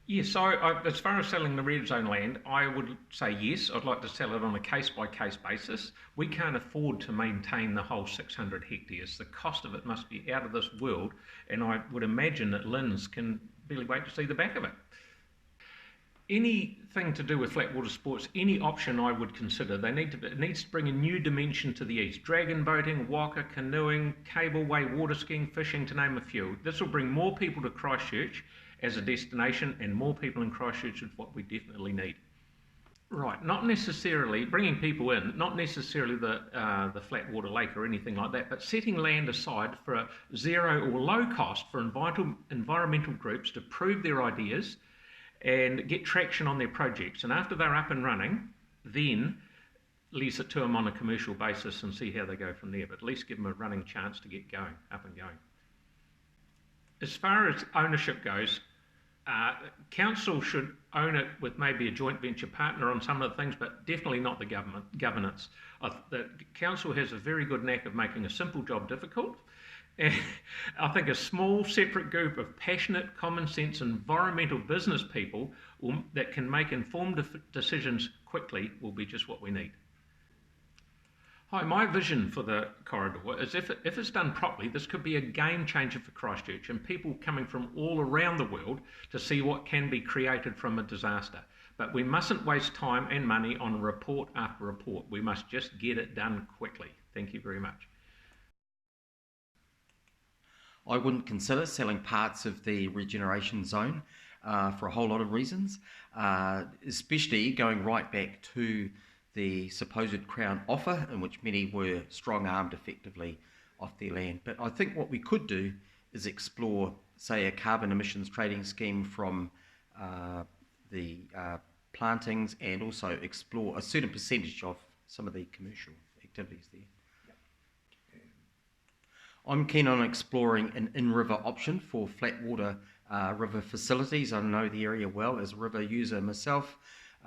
Yes, as far as selling the red zone land, I would say yes. I'd like to sell it on a case by case basis. We can't afford to maintain the whole 600 hectares. The cost of it must be out of this world, and I would imagine that Linz can barely wait to see the back of it. Anything to do with flat water sports, any option I would consider. It needs to bring a new dimension to the east. Dragon boating, waka, canoeing, cableway, water skiing, fishing, to name a few. This will bring more people to Christchurch as a destination, and more people in Christchurch is what we definitely need. Right, not necessarily bringing people in, not necessarily the flat water lake or anything like that, but setting land aside for a zero or low cost for environmental groups to prove their ideas and get traction on their projects. And after they're up and running, then lease it to them on a commercial basis and see how they go from there. But at least give them a running chance to get going, up and going. As far as ownership goes, council should own it with maybe a joint venture partner on some of the things, but definitely not the governance. The council has a very good knack of making a simple job difficult. And I think a small separate group of passionate, common sense, environmental business people that can make informed decisions quickly will be just what we need. Hi, my vision for the corridor is if it's done properly, this could be a game changer for Christchurch and people coming from all around the world to see what can be created from a disaster. But we mustn't waste time and money on report after report. We must just get it done quickly. Thank you very much. I wouldn't consider selling parts of the regeneration zone for a whole lot of reasons, especially going right back to the supposed Crown offer in which many were strong-armed effectively off their land. But I think what we could do is explore, say, a carbon emissions trading scheme from the plantings, and also explore a certain percentage of some of the commercial activities there. I'm keen on exploring an in-river option for flat water river facilities. I know the area well as a river user myself.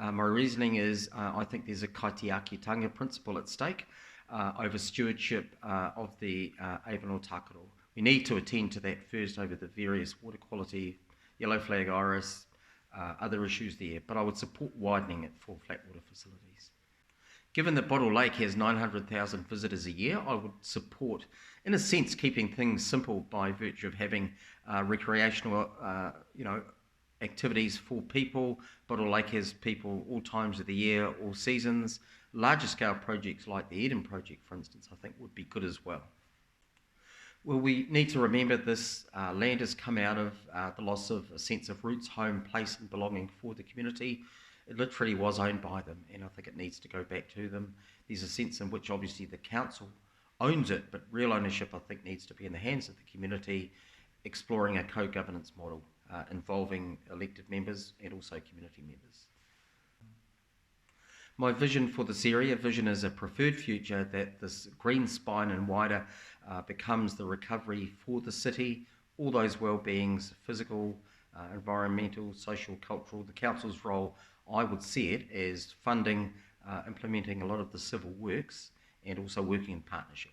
My reasoning is I think there's a kaitiakitanga principle at stake over stewardship of the Avon-Otakaro. We need to attend to that first over the various water quality, yellow flag iris, other issues there, but I would support widening it for flat water facilities. Given that Bottle Lake has 900,000 visitors a year, I would support, in a sense, keeping things simple by virtue of having recreational, activities for people. Bottle Lake has people all times of the year, all seasons. Larger scale projects like the Eden project, for instance, I think would be good as well. Well, we need to remember this land has come out of the loss of a sense of roots, home, place and belonging for the community. It literally was owned by them, and I think it needs to go back to them. There's a sense in which obviously the council owns it, but real ownership I think needs to be in the hands of the community, exploring a co-governance model involving elected members and also community members. My vision for this area, vision is a preferred future that this green spine and wider becomes the recovery for the city, all those well-beings, physical, environmental, social, cultural. The council's role, I would see it as funding, implementing a lot of the civil works and also working in partnership.